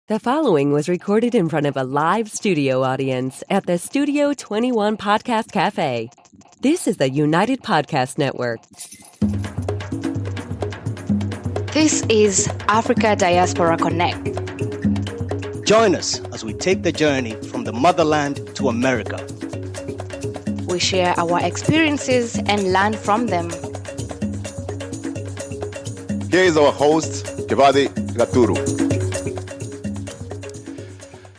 The following was recorded in front of a live studio audience at the Studio 21 Podcast Cafe. This is the United Podcast Network. This is Africa Diaspora Connect. Join us as we take the journey from the motherland to America. We share our experiences and learn from them. Here is our host, Kibathi Gaturu.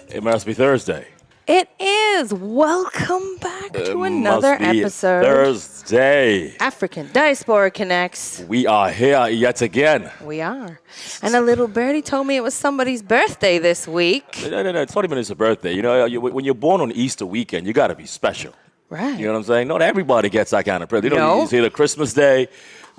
It must be Thursday. It is. Welcome back to another episode. Thursday. African Diaspora Connects. We are here yet again. We are. And a little birdie told me it was somebody's birthday this week. No, it's not even his birthday. You know, when you're born on Easter weekend, you got to be special. Right. You know what I'm saying? Not everybody gets that kind of present. You know, it's either Christmas Day,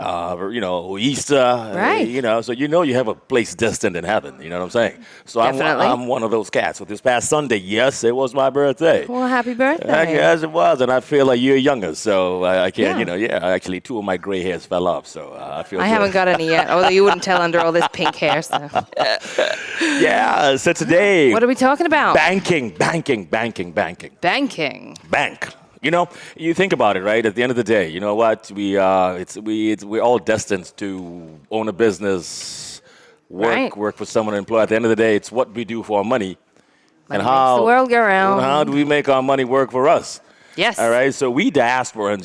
Easter, right. So you have a place destined in heaven. You know what I'm saying? So I'm one of those cats. So this past Sunday, yes, it was my birthday. Well, happy birthday. Yes, it was, and I feel like you're younger, so I can't. Actually, 2 of my gray hairs fell off, so I feel. I haven't got any yet, although you wouldn't tell under all this pink hair. So. Yeah. So today, what are we talking about? Banking. Bank. You know, you think about it, right? At the end of the day, you know what? We're all destined to own a business, work for someone to employ. At the end of the day, it's what we do for our money and how makes the world go round. How do we make our money work for us? Yes. All right. So we diasporans,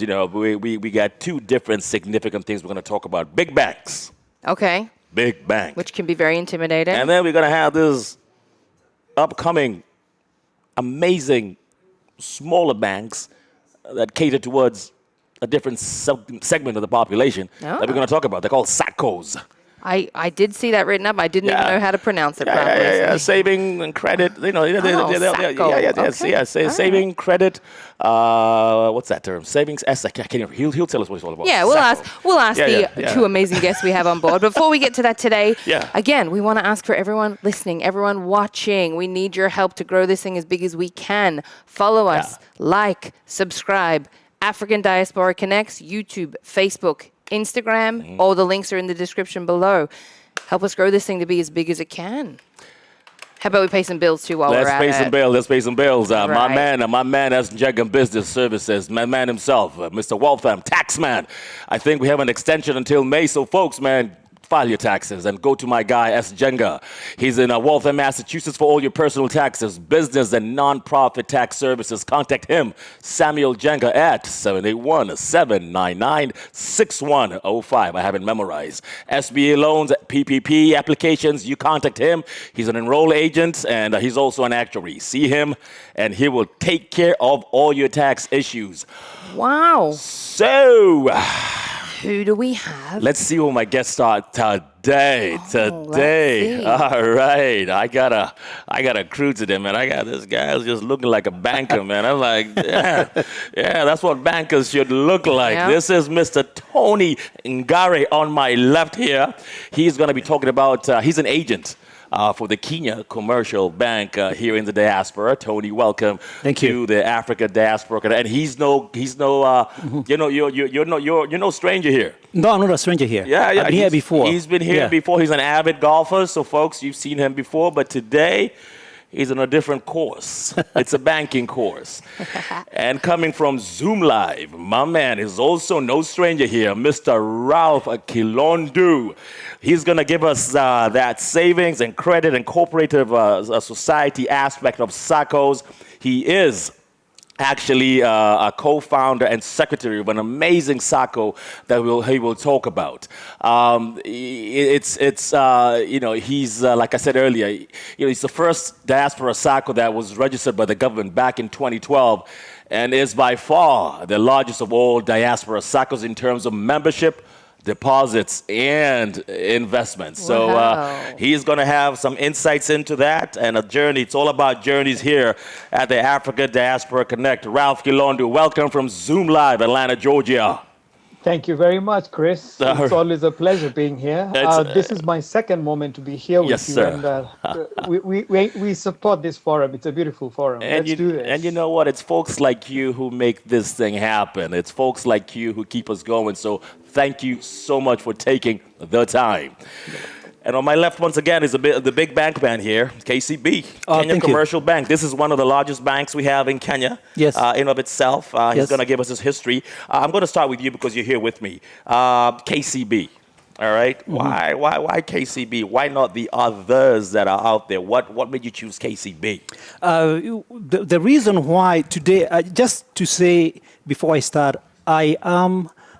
we got 2 different significant things we're going to talk about. Big banks. Okay. Big bank. Which can be very intimidating. And then we're going to have this upcoming, amazing, smaller banks that cater towards a different segment of the population that we're going to talk about. They're called Saccos. I did see that written up. I didn't even know how to pronounce it properly. Yeah. Saving and credit. Sacco. Saving, credit. What's that term? Savings. He'll tell us what it's all about. Yeah, we'll ask the 2 amazing guests we have on board. Before we get to that today, again, we want to ask for everyone listening, everyone watching. We need your help to grow this thing as big as we can. Follow us, like, subscribe. African Diaspora Connects, YouTube, Facebook, Instagram. All the links are in the description below. Help us grow this thing to be as big as it can. How about we pay some bills too while we're at it? Let's pay some bills. Right. My man, that's Jagan Business Services. My man himself, Mr. Waltham, Taxman. I think we have an extension until May. So, folks, man, file your taxes and go to my guy, S. Jenga. He's in Waltham, Massachusetts for all your personal taxes, business and non-profit tax services. Contact him, Samuel Jenga, at 781-799-6105. I have it memorized. SBA loans, PPP applications, you contact him. He's an enroll agent and he's also an actuary. See him and he will take care of all your tax issues. Wow. So, who do we have? Let's see who my guests are today. All right. I got a crew today, man. I got this guy who's just looking like a banker, man. I'm like, yeah, that's what bankers should look like. Yeah. This is Mr. Tony Ngare on my left here. He's going to be talking about, he's an agent for the Kenya Commercial Bank here in the diaspora. Tony, welcome to the Africa Diaspora. And he's no stranger here. No, I'm not a stranger here. Yeah, I've been here before. He's been here before. He's an avid golfer. So, folks, you've seen him before. But today, he's on a different course. It's a banking course. And coming from Zoom Live, my man is also no stranger here, Mr. Ralph Kilondu. He's going to give us that savings and credit and cooperative society aspect of Saccos. He is actually a co-founder and secretary of an amazing Sacco that he will talk about. He's like I said earlier, he's the first diaspora Sacco that was registered by the government back in 2012 and is by far the largest of all diaspora Saccos in terms of membership, deposits, and investments. So he's going to have some insights into that and a journey. It's all about journeys here at the Africa Diaspora Connect. Ralph Kilondu, welcome from Zoom Live, Atlanta, Georgia. Thank you very much, Chris. It's always a pleasure being here. This is my second moment to be here with you. Sir. And we support this forum. It's a beautiful forum. Let's do this. And you know what? It's folks like you who make this thing happen. It's folks like you who keep us going. So thank you so much for taking the time. And on my left, once again, is the big bank man here, KCB, Kenya Commercial Bank. This is one of the largest banks we have in Kenya, yes. In of itself. He's going to give us his history. I'm going to start with you because you're here with me. KCB, all right? Mm-hmm. Why KCB? Why not the others that are out there? What made you choose KCB? The reason why today, just to say before I start, I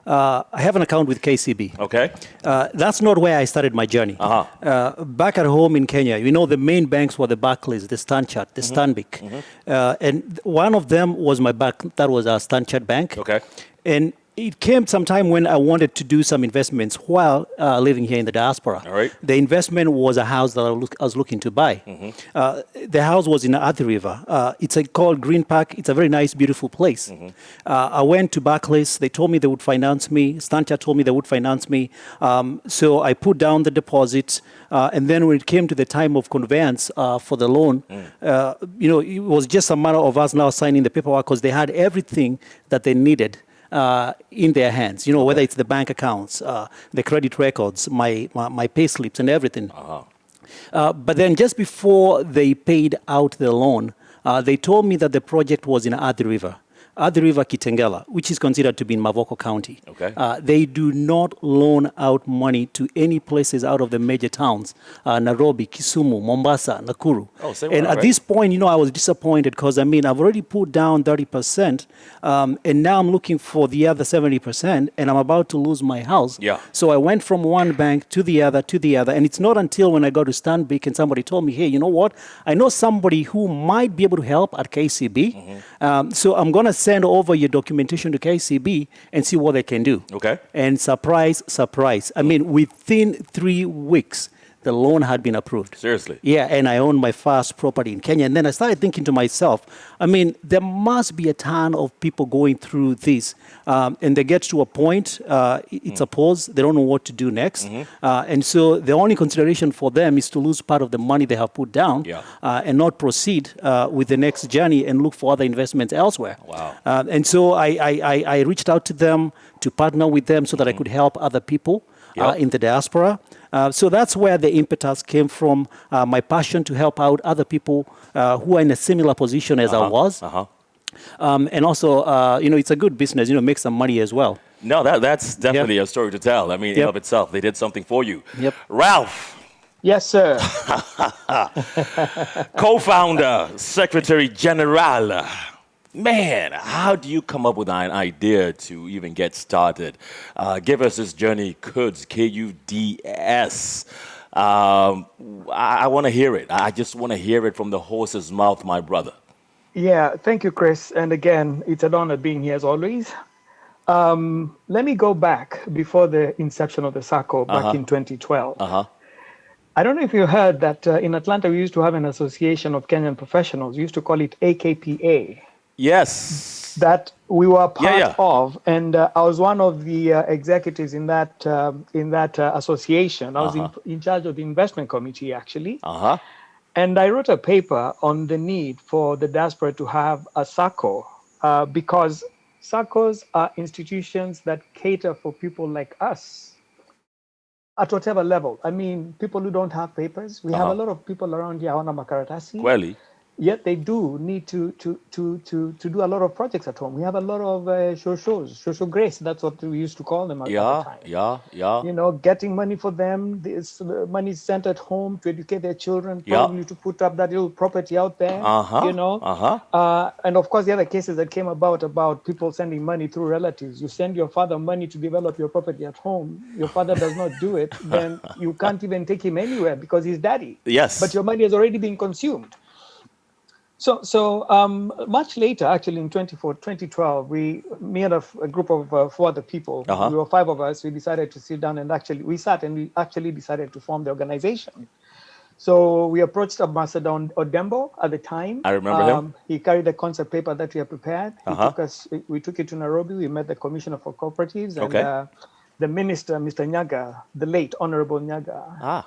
have an account with KCB. Okay. That's not where I started my journey. Back at home in Kenya, the main banks were the Barclays, the Stanchart, the Stanbic. And one of them was my bank, that was our Stanchart Bank. Okay. And it came some time when I wanted to do some investments while living here in the diaspora. All right. The investment was a house that I was looking to buy. The house was in Athi River. It's called Green Park. It's a very nice, beautiful place. I went to Barclays. They told me they would finance me. Stanchart told me they would finance me. So I put down the deposit. And then when it came to the time of conveyance for the loan, it was just a matter of us now signing the paperwork because they had everything that they needed in their hands, whether it's the bank accounts, the credit records, my pay slips and everything. But then just before they paid out the loan, they told me that the project was in Athi River. Athi River Kitengela, which is considered to be in Mavoko County. Okay. They do not loan out money to any places out of the major towns, Nairobi, Kisumu, Mombasa, Nakuru. And at this point, I was disappointed because, I've already put down 30%, and now I'm looking for the other 70%, and I'm about to lose my house. Yeah. So I went from one bank to the other, and it's not until when I got to Stanbic and somebody told me, hey, you know what? I know somebody who might be able to help at KCB, so I'm going to send over your documentation to KCB and see what they can do. Okay. And surprise, within 3 weeks, the loan had been approved. Seriously? Yeah, and I own my first property in Kenya. And then I started thinking to myself, there must be a ton of people going through this. And they get to a point, it's a pause, they don't know what to do next. And so the only consideration for them is to lose part of the money they have put down and not proceed with the next journey and look for other investments elsewhere. Wow. And so I reached out to them to partner with them so that I could help other people in the diaspora. So that's where the impetus came from, my passion to help out other people who are in a similar position as I was. And also, it's a good business, make some money as well. No, that's definitely a story to tell. In of itself, they did something for you. Yep. Ralph. Yes, sir. Co-founder, Secretary General. Man, how do you come up with an idea to even get started? Give us this journey, KUDS, K-U-D-S. I want to hear it. I just want to hear it from the horse's mouth, my brother. Yeah, thank you, Chris. And again, it's an honor being here as always. Let me go back before the inception of the Sacco back in 2012. I don't know if you heard that in Atlanta, we used to have an association of Kenyan professionals. We used to call it AKPA. Yes. That we were part of, and I was one of the executives in that association. I was in charge of the investment committee, actually. And I wrote a paper on the need for the diaspora to have a Sacco because Saccos are institutions that cater for people like us at whatever level. People who don't have papers. We have a lot of people around here hawana makaratasi. Kweli. Yet they do need to do a lot of projects at home. We have a lot of shosho grace. That's what we used to call them at the time. Yeah. Getting money for them. This money sent at home to educate their children. Probably to put up that little property out there. And of course, the other cases that came about people sending money through relatives. You send your father money to develop your property at home. Your father does not do it. Then you can't even take him anywhere because he's daddy. Yes. But your money has already been consumed. So much later, actually in 2012, me and a group of 4 other people, we were 5 of us, we decided to sit down and we actually decided to form the organization. So we approached Ambassador Odembo at the time. I remember him. He carried a concept paper that we had prepared. We took it to Nairobi. We met the Commissioner for Cooperatives and the Minister, Mr. Nyaga, the late Honorable Nyaga.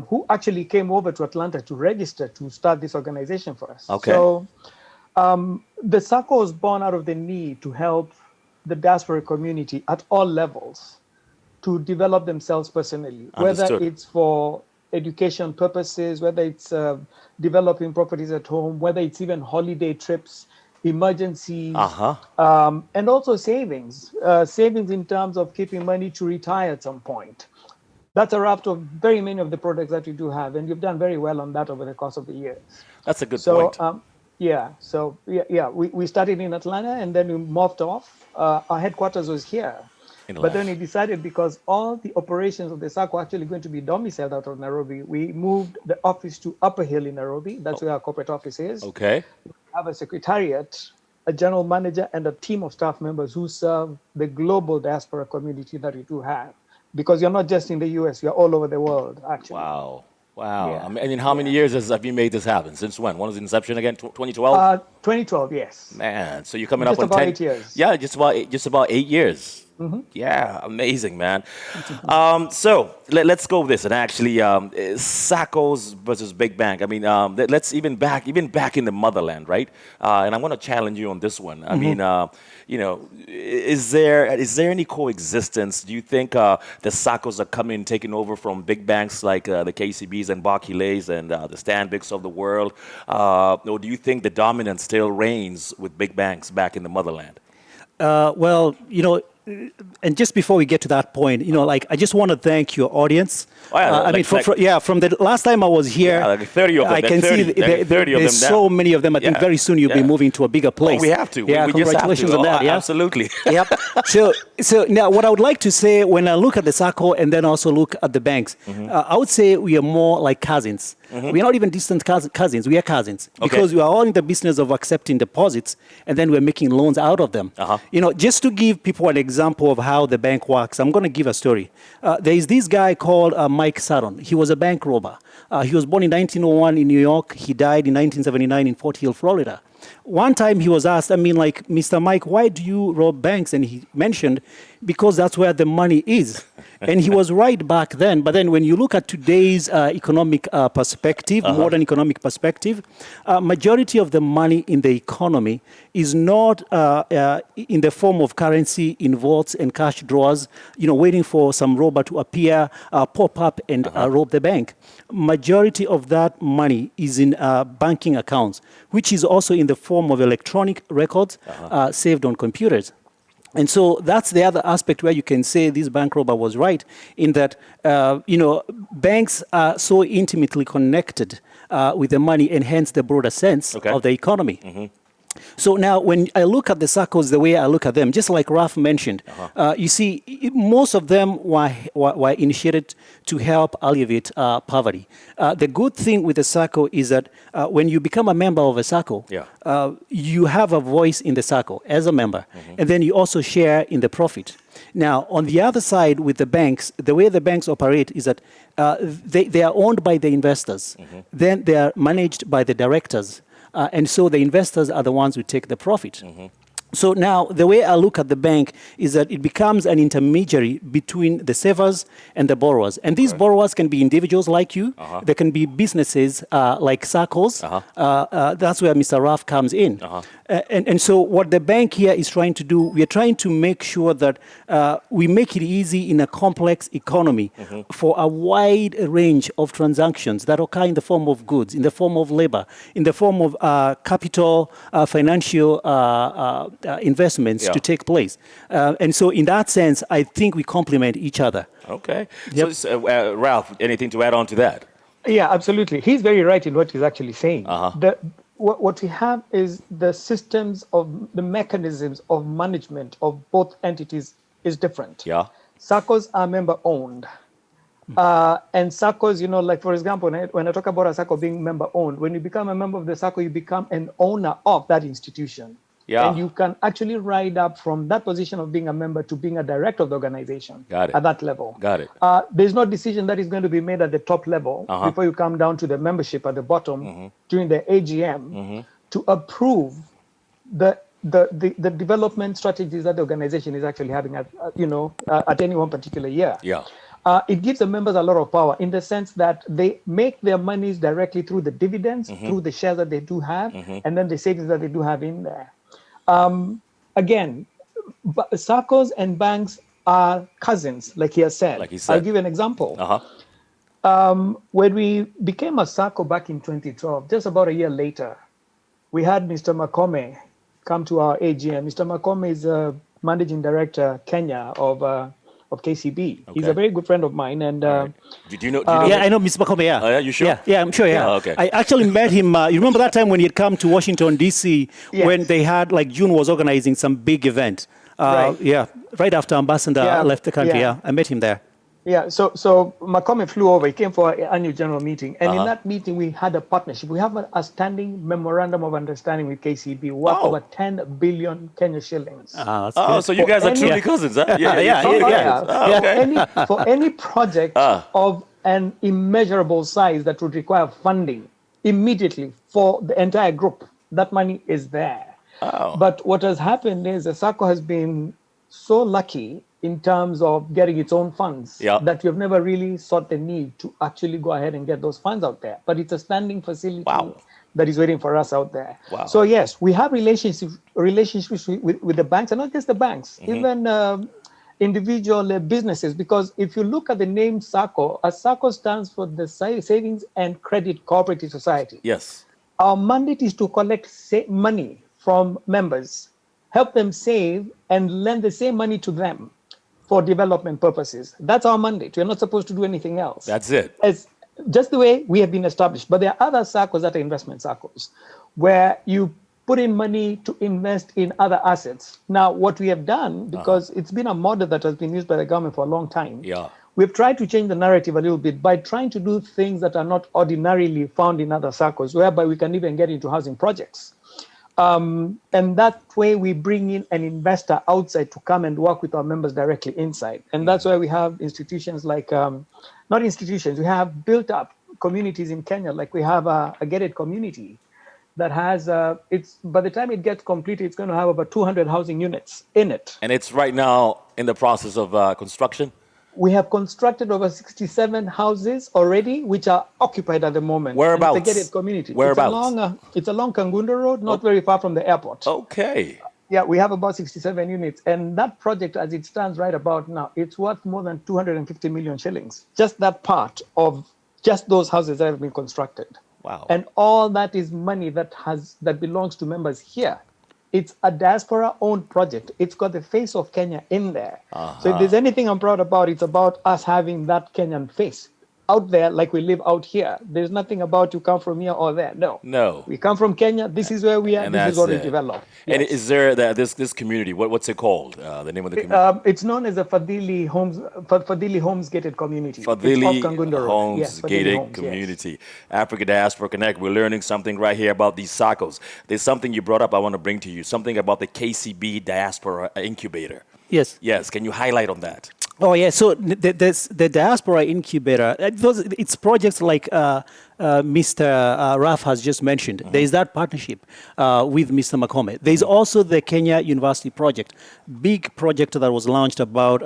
Who actually came over to Atlanta to register to start this organization for us. So the Sacco was born out of the need to help the diaspora community at all levels to develop themselves personally, Understood. whether it's for education purposes, whether it's developing properties at home, whether it's even holiday trips, emergencies, and also savings in terms of keeping money to retire at some point. That's a raft of very many of the products that we do have, and you've done very well on that over the course of the years. That's a good point. We started in Atlanta, and then we morphed off. Our headquarters was here. But then we decided, because all the operations of the Sacco are actually going to be domiciled out of Nairobi, we moved the office to Upper Hill in Nairobi. That's where our corporate office is. Okay. We have a secretariat, a general manager, and a team of staff members who serve the global diaspora community that we do have. Because you're not just in the US, you're all over the world, actually. Wow. Yeah. I mean, how many years have you made this happen? Since when? When was the inception again? 2012? 2012, yes. Man, so you're coming up on about 10 8 years. Yeah, just about 8 years. Mm-hmm. Yeah, amazing, man. So let's go with this. And actually, Saccos versus Big Bank. I mean, let's even back in the motherland, right? And I'm going to challenge you on this one. I mean, is there any coexistence? Do you think the Saccos are coming, taking over from big banks like the KCBs and Barclays and the Stanbics of the world? Or do you think the dominance still reigns with big banks back in the motherland? And just before we get to that point, I just want to thank your audience. From the last time I was here, like 30 of them. I can see there's so many of them. I think very soon you'll be moving to a bigger place. Oh, we have to. Yeah, congratulations on that. Yeah, absolutely. Yep. So now what I would like to say, when I look at the Sacco and then also look at the banks, I would say we are more like cousins. We are not even distant cousins. We are cousins because we are all in the business of accepting deposits, and then we're making loans out of them. Just to give people an example of how the bank works, I'm going to give a story. There is this guy called Mike Saron. He was a bank robber. He was born in 1901 in New York. He died in 1979 in Fort Hill, Florida. One time he was asked, Mr. Mike, why do you rob banks? And he mentioned, because that's where the money is. And he was right back then. But then when you look at today's economic perspective, modern economic perspective, majority of the money in the economy is not in the form of currency in vaults and cash drawers, waiting for some robber to appear, pop up and rob the bank. Majority of that money is in banking accounts, which is also in the form of electronic records saved on computers. And so that's the other aspect where you can say this bank robber was right in that, banks are so intimately connected with the money and hence the broader sense of the economy. So now when I look at the Saccos, the way I look at them, just like Ralph mentioned, you see, most of them were initiated to help alleviate poverty. The good thing with the Sacco is that when you become a member of a Sacco, you have a voice in the Sacco as a member, and then you also share in the profit. Now, on the other side with the banks, the way the banks operate is that they are owned by the investors. Then they are managed by the directors. And so the investors are the ones who take the profit. So now the way I look at the bank is that it becomes an intermediary between the savers and the borrowers. And these borrowers can be individuals like you. They can be businesses like Saccos. That's where Mr. Raf comes in. And so what the bank here is trying to do, we are trying to make sure that we make it easy in a complex economy for a wide range of transactions that occur in the form of goods, in the form of labor, in the form of capital, financial investments to take place. And so in that sense, I think we complement each other. Okay. Yep. So, Ralph, anything to add on to that? Yeah, absolutely. He's very right in what he's actually saying. What we have is the systems of the mechanisms of management of both entities is different. Saccos are member owned. And Saccos, like for example, when I talk about a Sacco being member owned, when you become a member of the Sacco, you become an owner of that institution. And you can actually ride up from that position of being a member to being a director of the organization at that level. There's no decision that is going to be made at the top level before you come down to the membership at the bottom during the AGM to approve the development strategies that the organization is actually having at any one particular year. It gives the members a lot of power in the sense that they make their monies directly through the dividends, through the shares that they do have, and then the savings that they do have in there. Again, Saccos and banks are cousins, like he has said. Like he said. I'll give you an example. When we became a Sacco back in 2012, just about a year later, we had Mr. Makome come to our AGM. Mr. Makome is a managing director, Kenya, of KCB. Okay. He's a very good friend of mine. And do you know? Yeah, I know Mr. Makome. Yeah. Yeah, you sure? Yeah, I'm sure. Yeah. Oh, okay. I actually met him. You remember that time when he had come to Washington D.C. when they had June was organizing some big event. Right. Yeah, right after Ambassador left the country. Yeah, I met him there. Yeah, so Makome flew over. He came for our annual general meeting. And in that meeting, we had a partnership. We have a standing memorandum of understanding with KCB worth over 10 billion Kenya shillings. So you guys are truly cousins, huh? For any project of an immeasurable size that would require funding immediately for the entire group, that money is there. But what has happened is the Sacco has been so lucky in terms of getting its own funds that we have never really sought the need to actually go ahead and get those funds out there. But it's a standing facility that is waiting for us out there. So yes, we have relationships with the banks, and not just the banks, even individual businesses. Because if you look at the name Sacco, a Sacco stands for the Savings and Credit Cooperative Society. Yes. Our mandate is to collect money from members, help them save, and lend the same money to them for development purposes. That's our mandate. We're not supposed to do anything else. That's it. It's just the way we have been established. But there are other Saccos that are investment Saccos, where you put in money to invest in other assets. Now, what we have done, because it's been a model that has been used by the government for a long time, we've tried to change the narrative a little bit by trying to do things that are not ordinarily found in other Saccos, whereby we can even get into housing projects. And that way we bring in an investor outside to come and work with our members directly inside. And that's why we have institutions like, not institutions, we have built up communities in Kenya, like we have a gated community that has, by the time it gets completed, it's going to have about 200 housing units in it. And it's right now in the process of construction? We have constructed over 67 houses already, which are occupied at the moment. Whereabouts? It's a gated community. Whereabouts? It's along Kangunda Road, not very far from the airport. Okay. Yeah, we have about 67 units. And that project, as it stands right about now, it's worth more than 250 million shillings. Just that part of just those houses that have been constructed. Wow. And all that is money that belongs to members here. It's a diaspora-owned project. It's got the face of Kenya in there. So if there's anything I'm proud about, it's about us having that Kenyan face out there like we live out here. There's nothing about you come from here or there. No. We come from Kenya. This is where we are. This is what we develop. And is there this community? What's it called? The name of the community? It's known as the Fadhili Homes Gated Community. Fadhili Homes Gated Community. Yes. Africa Diaspora Connect. We're learning something right here about these Saccos. There's something you brought up I want to bring to you. Something about the KCB Diaspora Incubator. Yes. Can you highlight on that? Oh, yeah. So the Diaspora Incubator, it's projects like Mr. Raf has just mentioned. There is that partnership with Mr. Makome. There is also the Kenya University project, big project that was launched about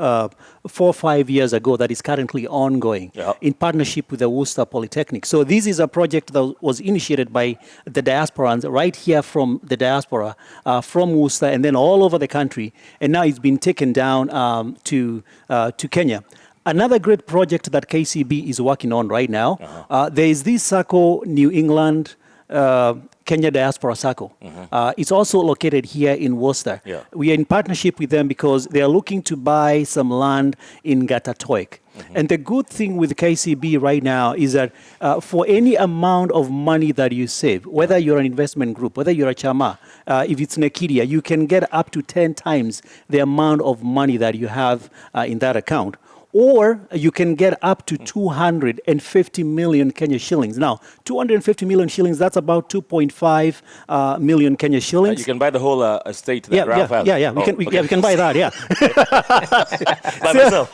4 or 5 years ago that is currently ongoing in partnership with the Worcester Polytechnic. So this is a project that was initiated by the diasporans right here from the diaspora, from Worcester and then all over the country. And now it's been taken down to Kenya. Another great project that KCB is working on right now, there is this Sacco New England Kenya Diaspora Sacco. It's also located here in Worcester. We are in partnership with them because they are looking to buy some land in Gatatoik. And the good thing with KCB right now is that for any amount of money that you save, whether you're an investment group, whether you're a chama, if it's Nekidia, you can get up to 10 times the amount of money that you have in that account. Or you can get up to 250 million Kenya shillings. Now, 250 million shillings, that's about 2.5 million Kenya shillings. You can buy the whole estate that Ralph has. We can buy that, By myself.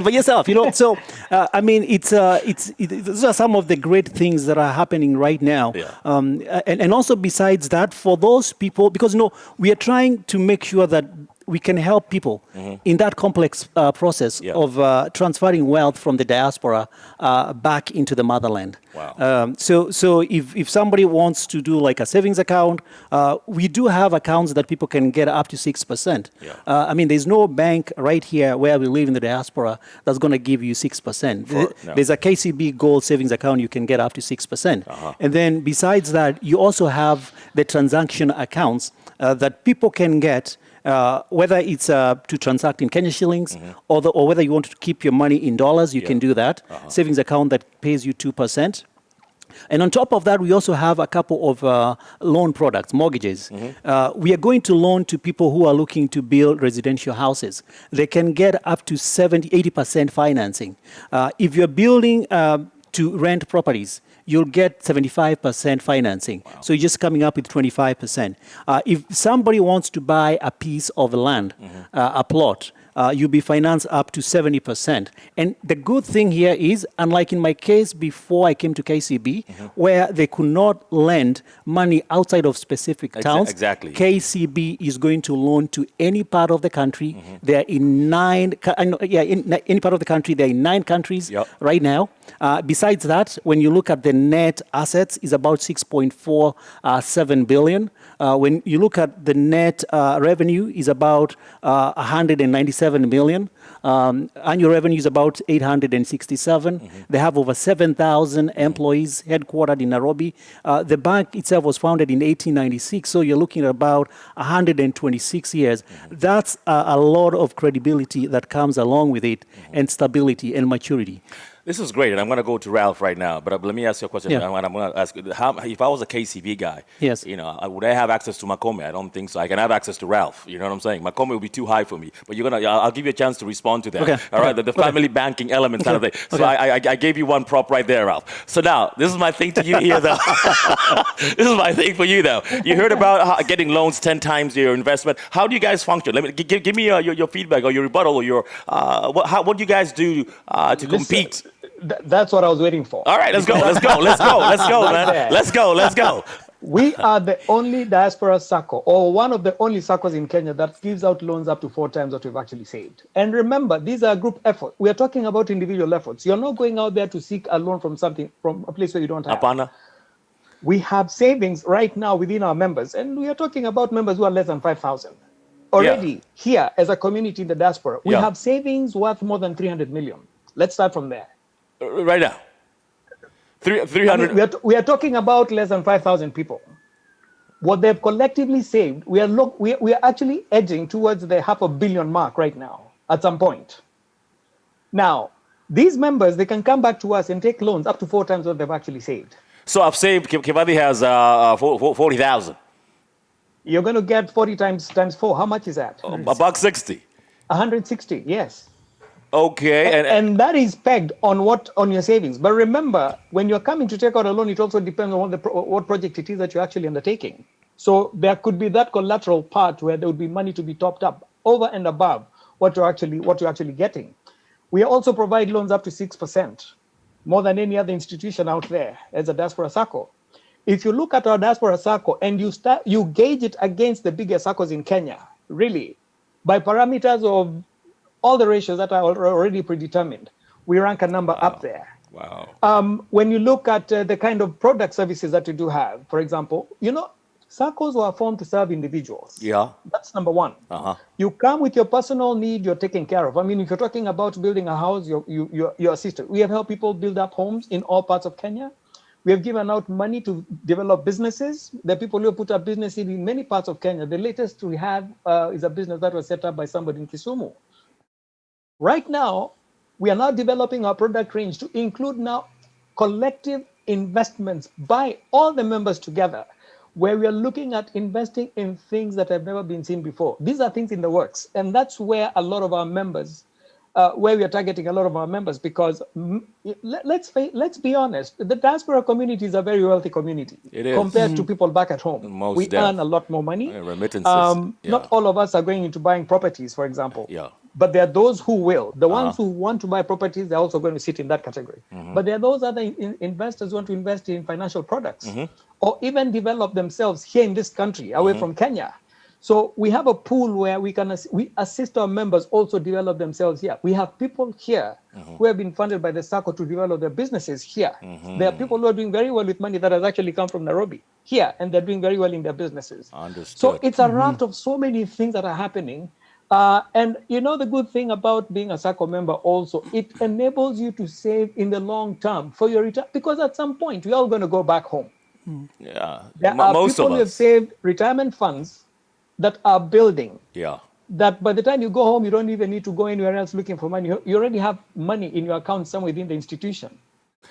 By yourself, you know. So, I mean, those are some of the great things that are happening right now. And also besides that, for those people, because, you know, we are trying to make sure that we can help people in that complex process of transferring wealth from the diaspora back into the motherland. Wow. So if somebody wants to do like a savings account, we do have accounts that people can get up to 6%. I mean, there's no bank right here where we live in the diaspora that's going to give you 6%. There's a KCB Gold savings account you can get up to 6%. And then besides that, you also have the transaction accounts that people can get, whether it's to transact in Kenya shillings or whether you want to keep your money in dollars, you can do that. Savings account that pays you 2%. And on top of that, we also have a couple of loan products, mortgages. We are going to loan to people who are looking to build residential houses. They can get up to 80% financing. If you're building to rent properties, you'll get 75% financing. So you're just coming up with 25%. If somebody wants to buy a piece of land, a plot, you'll be financed up to 70%. And the good thing here is, unlike in my case before I came to KCB, where they could not lend money outside of specific towns, KCB is going to loan to any part of the country. They're in any part of the country. They're in 9 countries right now. Besides that, when you look at the net assets, is about 6.47 billion. When you look at the net revenue, is about 197 million. Annual revenue is about 867. They have over 7,000 employees headquartered in Nairobi. The bank itself was founded in 1896, so you're looking at about 126 years. That's a lot of credibility that comes along with it, and stability and maturity. This is great, and I'm going to go to Ralph right now. But let me ask you a question. I'm going to ask, if I was a KCB guy, would I have access to Makome? I don't think so. I can have access to Ralph. You know what I'm saying? Makome will be too high for me. But I'll give you a chance to respond to that. All right, the family banking element kind of thing. So I gave you one prop right there, Ralph. So now, this is my thing to you here, though. This is my thing for you, though. You heard about getting loans 10 times your investment. How do you guys function? Let me give me your feedback or your rebuttal or your what do you guys do to compete? That's what I was waiting for. All right, let's go, man. Let's go. We are the only diaspora Sacco, or one of the only Saccos in Kenya that gives out loans up to 4 times what we've actually saved. And remember, these are group efforts. We are talking about individual efforts. You're not going out there to seek a loan from a place where you don't have. Apana. We have savings right now within our members, and we are talking about members who are less than 5,000. Already here, as a community in the diaspora, we have savings worth more than 300 million. Let's start from there. Right now, 300. I mean, we are talking about less than 5,000 people. What they've collectively saved, we are actually edging towards the $500 million mark right now. At some point, now these members, they can come back to us and take loans up to 4 times what they've actually saved. So I've saved. Kibathi has 40,000. You're going to get 40 times 4. How much is that? $160. 160. Yes. Okay, and that is pegged on your savings. But remember, when you're coming to take out a loan, it also depends on what project it is that you're actually undertaking. So there could be that collateral part where there would be money to be topped up over and above what you're actually getting. We also provide loans up to 6%, more than any other institution out there as a diaspora Sacco. If you look at our diaspora Sacco and you gauge it against the biggest Saccos in Kenya, really, by parameters of all the ratios that are already predetermined, we rank a number up there. Wow. When you look at the kind of product services that you do have, for example, Saccos were formed to serve individuals. Yeah. That's number one. You come with your personal need, you're taken care of. I mean, if you're talking about building a house, you're assisted. We have helped people build up homes in all parts of Kenya. We have given out money to develop businesses. The people who put up business in many parts of Kenya. The latest we have is a business that was set up by somebody in Kisumu. Right now, we are now developing our product range to include now collective investments by all the members together, where we are looking at investing in things that have never been seen before. These are things in the works. And that's where a lot of our members, where we are targeting a lot of our members, because let's be honest, the diaspora community is a very wealthy community compared to people back at home. We earn a lot more money. Remittances. Not all of us are going into buying properties, for example. But there are those who will. The ones who want to buy properties, they're also going to sit in that category. But there are those other investors who want to invest in financial products or even develop themselves here in this country, away from Kenya. So we have a pool where we assist our members also develop themselves here. We have people here who have been funded by the Sacco to develop their businesses here. There are people who are doing very well with money that has actually come from Nairobi here, and they're doing very well in their businesses. Understood. So it's a raft of so many things that are happening. And you know, the good thing about being a Sacco member also, it enables you to save in the long term for your retirement, because at some point, we're all going to go back home. Yeah. There are Most people of who have us. saved retirement funds that are building. Yeah. That by the time you go home, you don't even need to go anywhere else looking for money. You already have money in your account somewhere within the institution.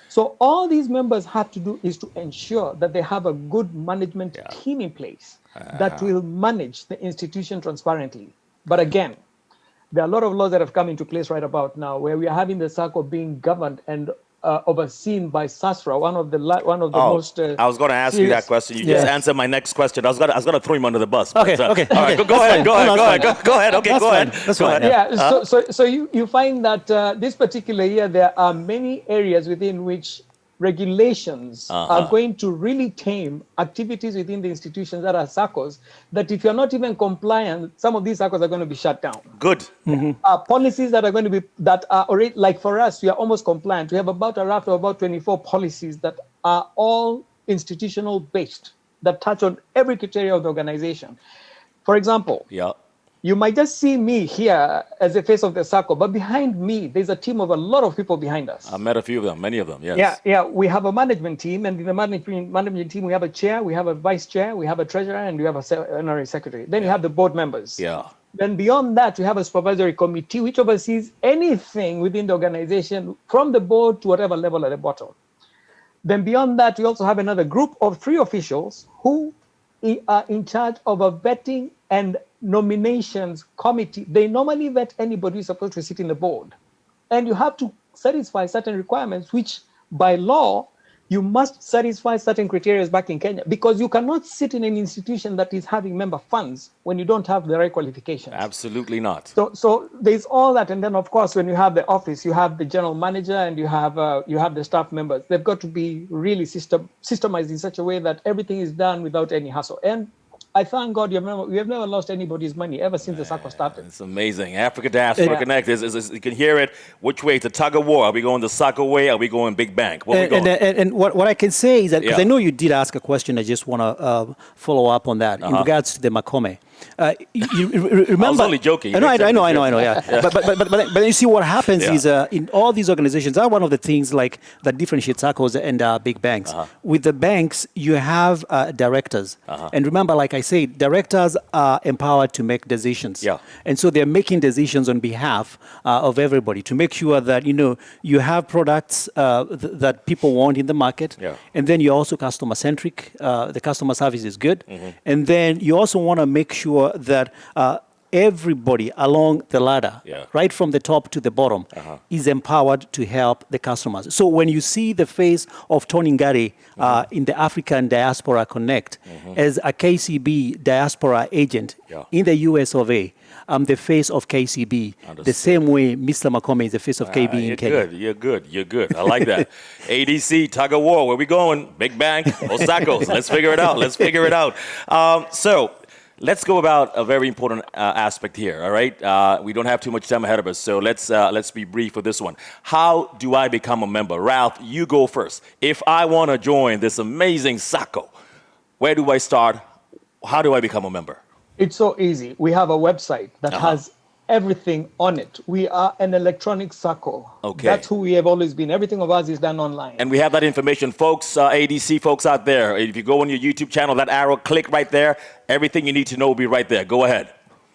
So all these members have to do is to ensure that they have a good management team in place that will manage the institution transparently. But again, there are a lot of laws that have come into place right about now where we are having the Sacco being governed and overseen by SASRA, one of the most. I was going to ask you that question. You just answered my next question. I was going to throw him under the bus. Okay. All right, Okay. go ahead. Go ahead. Okay, go ahead. That's fine. Yeah. So you find that this particular year there are many areas within which regulations are going to really tame activities within the institutions that are SACCOs, that if you're not even compliant, some of these SACCOs are going to be shut down. Good. Policies that are going to be, that are already, like for us, we are almost compliant. We have about a raft of about 24 policies that are all institutional based, that touch on every criteria of the organization. For example, you might just see me here as the face of the Sacco, but behind me, there's a team of a lot of people behind us. I met a few of them, many of them, yes. Yeah. We have a management team, and in the management team, we have a chair, we have a vice chair, we have a treasurer, and we have a honorary secretary. Then you have the board members. Yeah. Then beyond that, we have a supervisory committee, which oversees anything within the organization, from the board to whatever level at the bottom. Then beyond that, we also have another group of 3 officials who are in charge of a vetting and nominations committee. They normally vet anybody who's supposed to sit in the board. And you have to satisfy certain requirements, which by law, you must satisfy certain criteria back in Kenya, because you cannot sit in an institution that is having member funds when you don't have the right qualifications. Absolutely not. So there's all that. And then, of course, when you have the office, you have the general manager and you have the staff members. They've got to be really systemized in such a way that everything is done without any hassle. And I thank God we have never lost anybody's money ever since the Sacco started. It's amazing. Africa Diaspora Connect you can hear it. Which way? It's a tug of war. Are we going the Sacco way? Are we going Big Bank? And what I can say is that, because I know you did ask a question, I just want to follow up on that in regards to the Makome. You remember? I was only joking. I know. Yeah. But you see what happens is in all these organizations, one of the things like that differentiates Saccos and big banks. With the banks, you have directors, and remember, like I said, directors are empowered to make decisions. Yeah. And so they're making decisions on behalf of everybody to make sure that you have products that people want in the market, and then you're also customer centric. The customer service is good, and then you also want to make sure that everybody along the ladder, right from the top to the bottom, is empowered to help the customers. So when you see the face of Tony Ngare in the African Diaspora Connect as a KCB Diaspora Agent in the US of A, I'm the face of KCB, the same way Mr. Makome is the face of KB in Kenya. You're good. I like that. ADC, tug of war. Where we going? Big Bank or Saccos? Let's figure it out. So let's go about a very important aspect here, all right? We don't have too much time ahead of us, so let's be brief for this one. How do I become a member? Ralph, you go first. If I want to join this amazing Sacco, where do I start? How do I become a member? It's so easy. We have a website that has everything on it. We are an electronic Sacco. Okay. That's who we have always been. Everything of ours is done online. And we have that information, folks, ADC folks out there. If you go on your YouTube channel, that arrow, click right there. Everything you need to know will be right there. Go ahead.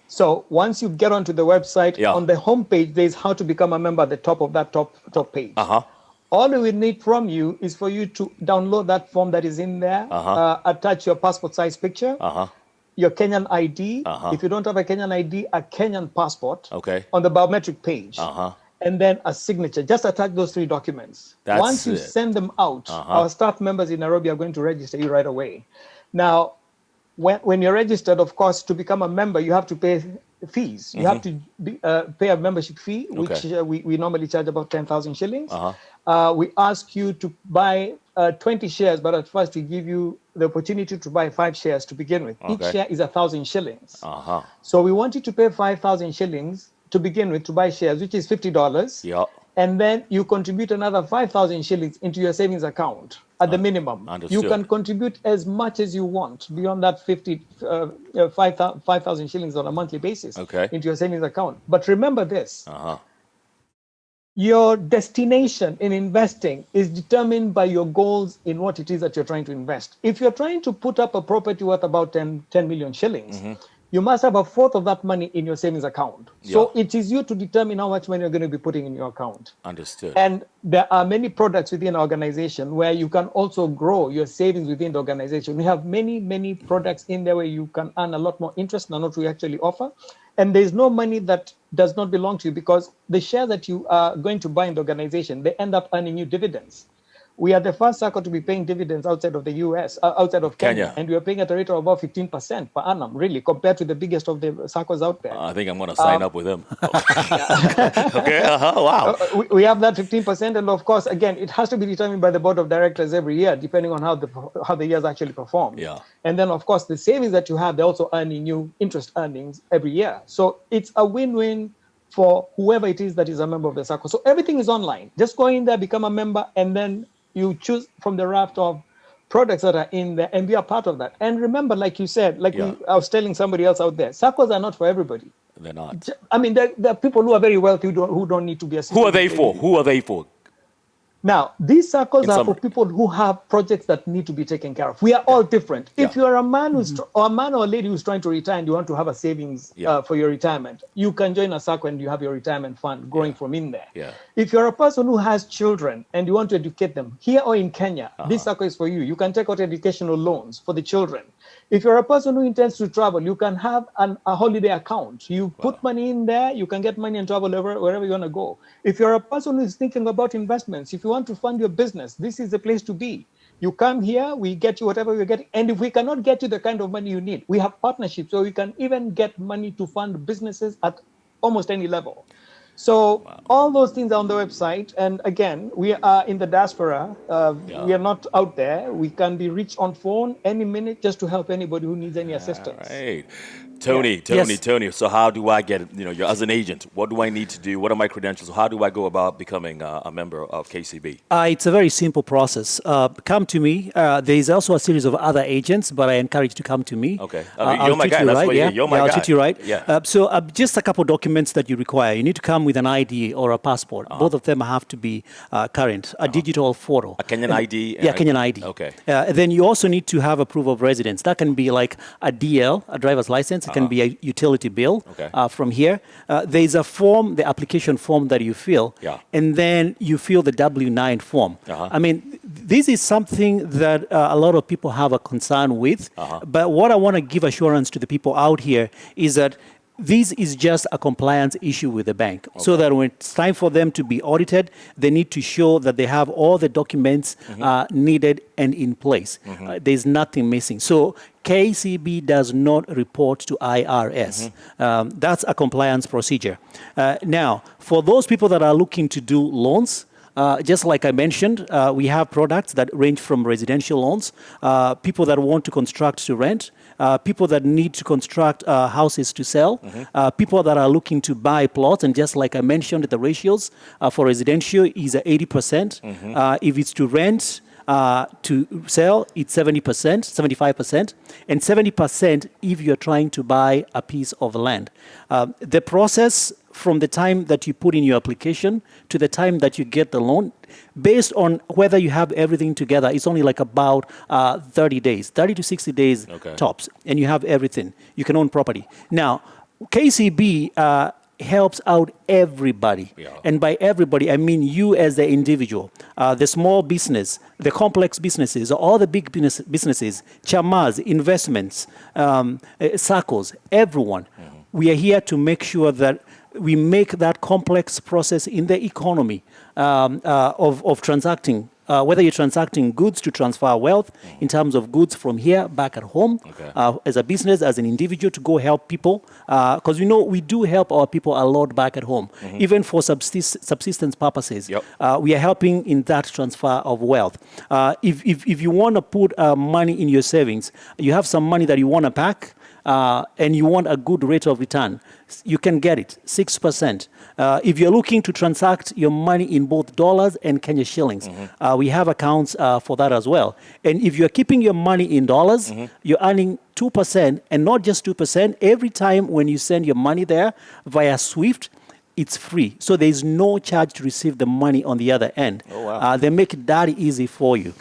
So once you get onto the website, on the homepage, there's how to become a member at the top of that top page. All we need from you is for you to download that form that is in there, attach your passport size picture, your Kenyan ID. If you don't have a Kenyan ID, a Kenyan passport on the biometric page. And then a signature. Just attach those 3 documents. Once you send them out, our staff members in Nairobi are going to register you right away. Now, when you're registered, of course, to become a member, you have to pay fees. You have to pay a membership fee, which we normally charge about 10,000 shillings. We ask you to buy 20 shares, but at first we give you the opportunity to buy 5 shares to begin with. Okay. Each share is 1,000 shillings. So we want you to pay 5,000 shillings to begin with to buy shares, which is $50. Yeah. And then you contribute another 5,000 shillings into your savings account at the minimum. Understood. You can contribute as much as you want beyond that 5,000 shillings on a monthly basis into your savings account. But remember this. Your destination in investing is determined by your goals in what it is that you're trying to invest. If you're trying to put up a property worth about 10 million shillings, you must have a fourth of that money in your savings account. So it is you to determine how much money you're going to be putting in your account. Understood. And there are many products within an organization where you can also grow your savings within the organization. We have many products in there where you can earn a lot more interest than what we actually offer. And there's no money that does not belong to you, because the share that you are going to buy in the organization, they end up earning you dividends. We are the first Sacco to be paying dividends outside of the US, outside of Kenya. And we are paying at a rate of about 15% per annum, really, compared to the biggest of the Saccos out there. I think I'm going to sign up with them. Okay, wow. We have that 15%. And of course, again, it has to be determined by the board of directors every year, depending on how the years actually perform. Yeah. And then, of course, the savings that you have, they're also earning you interest earnings every year. So it's a win-win for whoever it is that is a member of the Sacco. So everything is online. Just go in there, become a member, and then you choose from the raft of products that are in there and be a part of that. And remember, like you said, I was telling somebody else out there, Saccos are not for everybody. They're not. I mean, there are people who are very wealthy who don't need to be assisted. Who are they for? Who are they for? Now, these Saccos are for people who have projects that need to be taken care of. We are all different. If you are a man who's or a man or a lady who's trying to retire and you want to have a savings for your retirement, you can join a Sacco and you have your retirement fund growing from in there. If you're a person who has children and you want to educate them, here or in Kenya, this Sacco is for you. You can take out educational loans for the children. If you're a person who intends to travel, you can have a holiday account. You put money in there, you can get money and travel wherever you want to go. If you're a person who is thinking about investments, if you want to fund your business, this is the place to be. You come here, we get you whatever we're getting. And if we cannot get you the kind of money you need, we have partnerships, so we can even get money to fund businesses at almost any level. So all those things are on the website. And again, we are in the diaspora. We are not out there. We can be reached on phone any minute just to help anybody who needs any assistance. Right. Tony. So how do I get, you're as an agent, what do I need to do? What are my credentials? How do I go about becoming a member of KCB? It's a very simple process. Come to me. There is also a series of other agents, but I encourage you to come to me. Okay. You're my guy. That's why you're my guy. I'll treat you right. Yeah. So just a couple of documents that you require. You need to come with an ID or a passport. Both of them have to be current. A digital photo. A Kenyan ID? Kenyan ID. Okay. Then you also need to have a proof of residence. That can be like a DL, a driver's license. It can be a utility bill from here. There is a form, the application form that you fill, and then you fill the W-9 form. I mean, this is something that a lot of people have a concern with, but what I want to give assurance to the people out here is that this is just a compliance issue with the bank, so that when it's time for them to be audited, they need to show that they have all the documents needed and in place. There's nothing missing. So KCB does not report to IRS. That's a compliance procedure. Now, for those people that are looking to do loans, just like I mentioned, we have products that range from residential loans, people that want to construct to rent, people that need to construct houses to sell, people that are looking to buy plots. And just like I mentioned, the ratios for residential is 80%. If it's to rent, to sell, it's 70%, 75%, and 70% if you're trying to buy a piece of land. The process from the time that you put in your application to the time that you get the loan, based on whether you have everything together, it's only like about 30 days, 30 to 60 days tops, and you have everything. You can own property. Now, KCB helps out everybody. And by everybody, I mean you as the individual, the small business, the complex businesses, all the big businesses, chamas, investments, Saccos, everyone. We are here to make sure that we make that complex process in the economy of transacting whether you're transacting goods to transfer wealth in terms of goods from here back at home, as a business, as an individual, to go help people. Because we do help our people a lot back at home, even for subsistence purposes. We are helping in that transfer of wealth. If you want to put money in your savings, you have some money that you want to pack, and you want a good rate of return, you can get it, 6%. If you're looking to transact your money in both dollars and Kenya shillings, we have accounts for that as well. And if you're keeping your money in dollars, you're earning 2%, and not just 2%. Every time when you send your money there via SWIFT, it's free. So there's no charge to receive the money on the other end. Oh, wow. They make it that easy for you.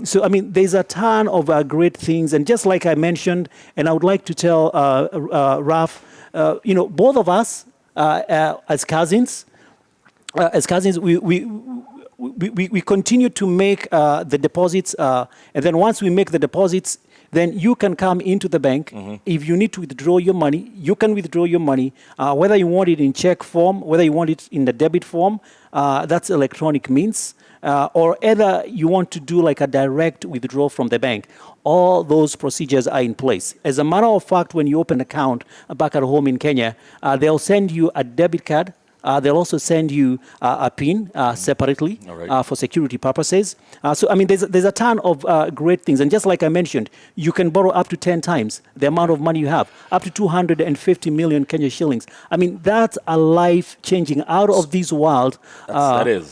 So, there's a ton of great things. And just like I mentioned, and I would like to tell Raf, both of us as cousins, we continue to make the deposits. And then once we make the deposits, then you can come into the bank. If you need to withdraw your money, you can withdraw your money, whether you want it in check form, whether you want it in the debit form, that's electronic means, or either you want to do like a direct withdrawal from the bank. All those procedures are in place. As a matter of fact, when you open an account back at home in Kenya, they'll send you a debit card. They'll also send you a PIN separately for security purposes. So there's a ton of great things. And just like I mentioned, you can borrow up to 10 times the amount of money you have, up to 250 million Kenya shillings. That's a life-changing, out of this world. That is.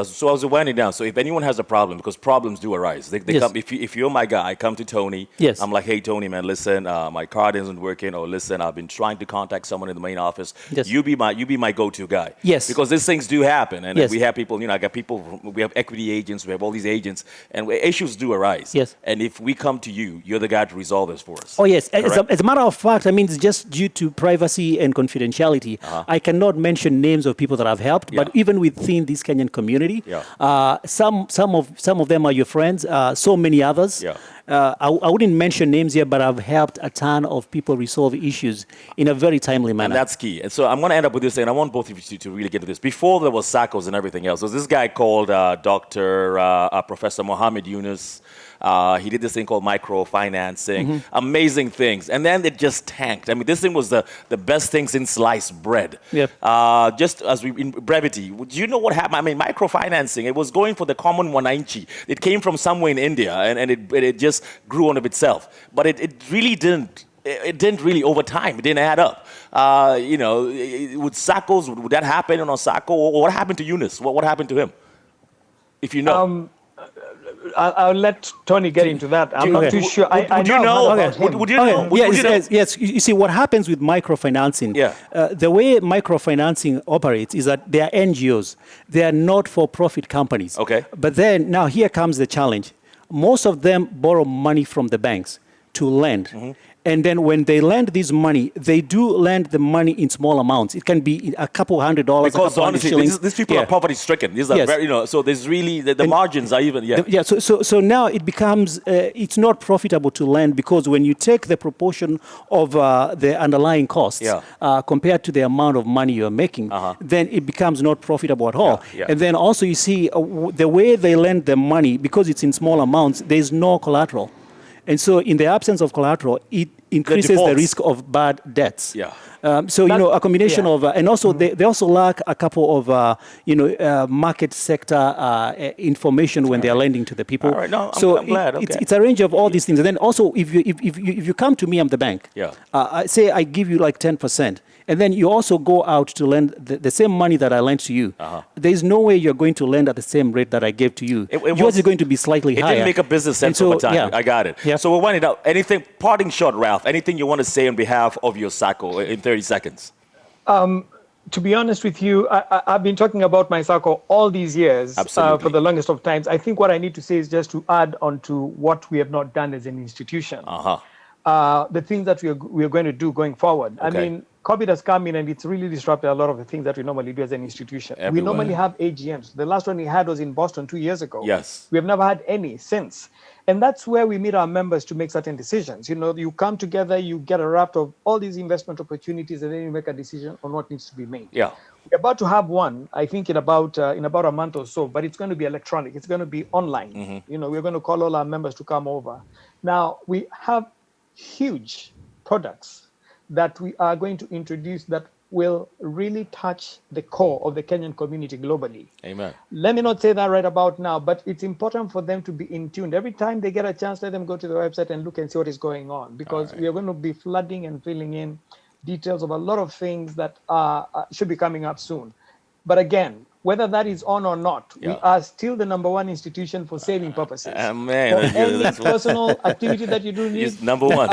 So I was winding down. So if anyone has a problem, because problems do arise. They come, if you're my guy, I come to Tony. I'm like, hey, Tony, man, listen, my card isn't working. Or listen, I've been trying to contact someone in the main office. You be my go-to guy. Because these things do happen. And we have people, I got people, we have equity agents, we have all these agents, and issues do arise. And if we come to you, you're the guy to resolve this for us. Oh, yes. As a matter of fact, it's just due to privacy and confidentiality. I cannot mention names of people that I've helped, but even within this Kenyan community, some of them are your friends, so many others. I wouldn't mention names here, but I've helped a ton of people resolve issues in a very timely manner. And that's key. And so I'm going to end up with this, and I want both of you to really get to this. Before there was Saccos and everything else, there was this guy called Professor Mohammed Yunus. He did this thing called microfinancing. Amazing things. And then it just tanked. This thing was the best thing since sliced bread. Just as in brevity, do you know what happened? Microfinancing, it was going for the common wananchi. It came from somewhere in India, and it just grew on of itself. But it really didn't. It didn't really, over time, it didn't add up. With Saccos, would that happen on Sacco? Or what happened to Yunus? What happened to him? If you know. I'll let Tony get into that. I'm not too sure. Would you know? Yes. You see, what happens with microfinancing, the way microfinancing operates is that they are NGOs. They are not-for-profit companies. But then, now here comes the challenge. Most of them borrow money from the banks to lend. And then when they lend this money, they do lend the money in small amounts. It can be a couple $100, because honestly, these people are poverty-stricken. These are very, so there's really, the margins are even, So now it becomes, it's not profitable to lend, because when you take the proportion of the underlying costs compared to the amount of money you're making, then it becomes not profitable at all. And then also you see the way they lend the money, because it's in small amounts, there's no collateral. And so in the absence of collateral, it increases the risk of bad debts. A combination of, and also they also lack a couple of, market sector information when they are lending to the people. I'm glad. It's a range of all these things. And then also, if you come to me, I'm the bank. Say I give you like 10%. And then you also go out to lend the same money that I lent to you. There's no way you're going to lend at the same rate that I gave to you. Yours is going to be slightly higher. It didn't make a business sense over time. I got it. So we're winding up. Anything, parting shot, Ralph, anything you want to say on behalf of your Sacco in 30 seconds? To be honest with you, I've been talking about my Sacco all these years for the longest of times. I think what I need to say is just to add on to what we have not done as an institution. The things that we are going to do going forward. COVID has come in and it's really disrupted a lot of the things that we normally do as an institution. We normally have AGMs. The last one we had was in Boston 2 years ago. We have never had any since. And that's where we meet our members to make certain decisions. You come together, you get a raft of all these investment opportunities, and then you make a decision on what needs to be made. We're about to have one, I think, in about a month or so, but it's going to be electronic. It's going to be online. Mm-hmm. We're going to call all our members to come over. Now, we have huge products that we are going to introduce that will really touch the core of the Kenyan community globally. Amen. Let me not say that right about now, but it's important for them to be in tune. Every time they get a chance, let them go to the website and look and see what is going on, because we are going to be flooding and filling in details of a lot of things that should be coming up soon. But again, whether that is on or not, we are still the number one institution for saving purposes. Man, for any personal activity that you do need, it's number one.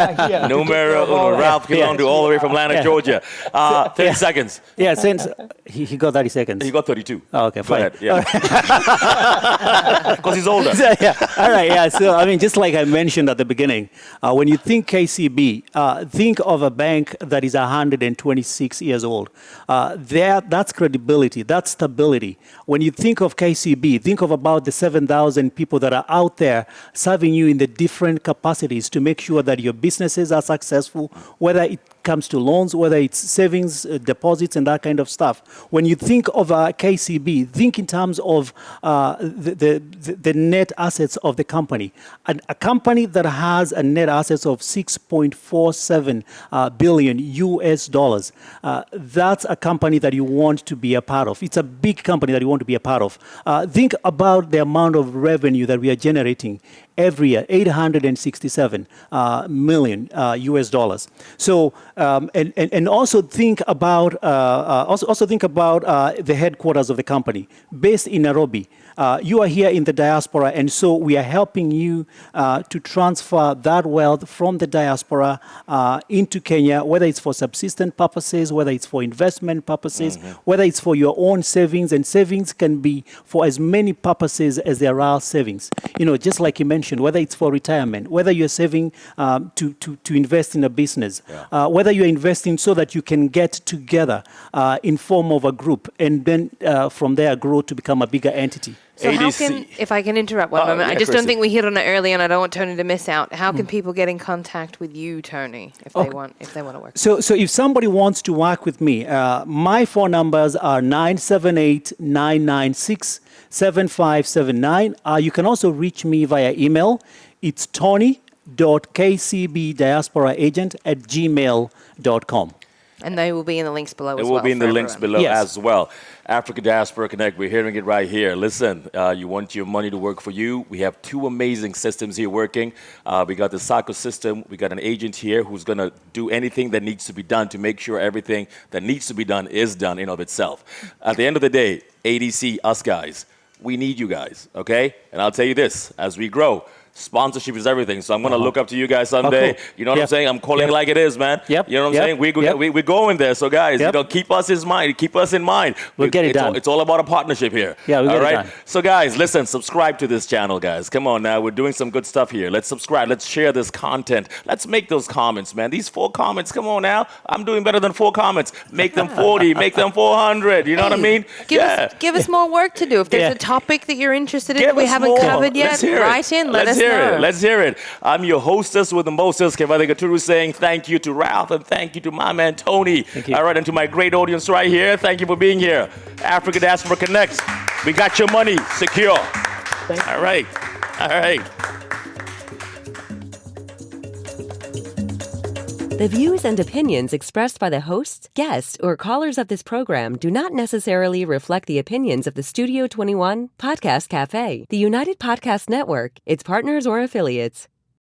Numero uno, Ralph Kilondu, all the way from Atlanta, Georgia. 30 seconds. Yeah, since he got 30 seconds. He got 32. Oh, okay, fine. Go ahead. Because he's older. All right, yeah. So, just like I mentioned at the beginning, when you think KCB, think of a bank that is 126 years old. That's credibility, that's stability. When you think of KCB, think of about the 7,000 people that are out there serving you in the different capacities to make sure that your businesses are successful, whether it comes to loans, whether it's savings, deposits, and that kind of stuff. When you think of KCB, think in terms of the net assets of the company. A company that has a net assets of $6.47 billion US dollars, that's a company that you want to be a part of. It's a big company that you want to be a part of. Think about the amount of revenue that we are generating every year, 867 million US dollars. So, and also think about the headquarters of the company, based in Nairobi. You are here in the diaspora, and so we are helping you to transfer that wealth from the diaspora into Kenya, whether it's for subsistence purposes, whether it's for investment purposes, whether it's for your own savings, and savings can be for as many purposes as there are savings. Just like you mentioned, whether it's for retirement, whether you're saving to invest in a business, whether you're investing so that you can get together in form of a group, and then from there grow to become a bigger entity. So how can, if I can interrupt one moment, I just don't think we hit on it early, and I don't want Tony to miss out. How can people get in contact with you, Tony, if they want to work? So if somebody wants to work with me, my phone numbers are 978-996-7579. You can also reach me via email. It's tony.kcbdiasporaagent@gmail.com. And they will be in the links below as well. It will be in the links below as well. Africa Diaspora Connect, we're hearing it right here. Listen, you want your money to work for you. We have two amazing systems here working. We got the Sacco system. We got an agent here who's going to do anything that needs to be done to make sure everything that needs to be done is done in of itself. At the end of the day, ADC, us guys, we need you guys, okay? And I'll tell you this, as we grow, sponsorship is everything. So I'm going to look up to you guys someday. Cool. You know what I'm saying? I'm calling it like it is, man. You know what I'm saying? We're going there. So guys, keep us in mind. Keep us in mind. We'll get it done. It's all about a partnership here. Yeah, we'll get it done. So guys, listen, subscribe to this channel, guys. Come on now. We're doing some good stuff here. Let's subscribe. Let's share this content. Let's make those comments, man. These 4 comments, come on now. I'm doing better than 4 comments. Make them 40. Make them 400. You know what I mean? Give us more work to do. If there's a topic that you're interested in that we haven't covered yet, write in. Let us know. Let's hear it. I'm your hostess with the mostest, Kibathi Gaturu, saying thank you to Ralph and thank you to my man Tony. All right, and to my great audience right here, thank you for being here. Africa Diaspora Connect. We got your money secure. All right. The views and opinions expressed by the hosts, guests, or callers of this program do not necessarily reflect the opinions of the Studio 21 Podcast Cafe, the United Podcast Network, its partners, or affiliates.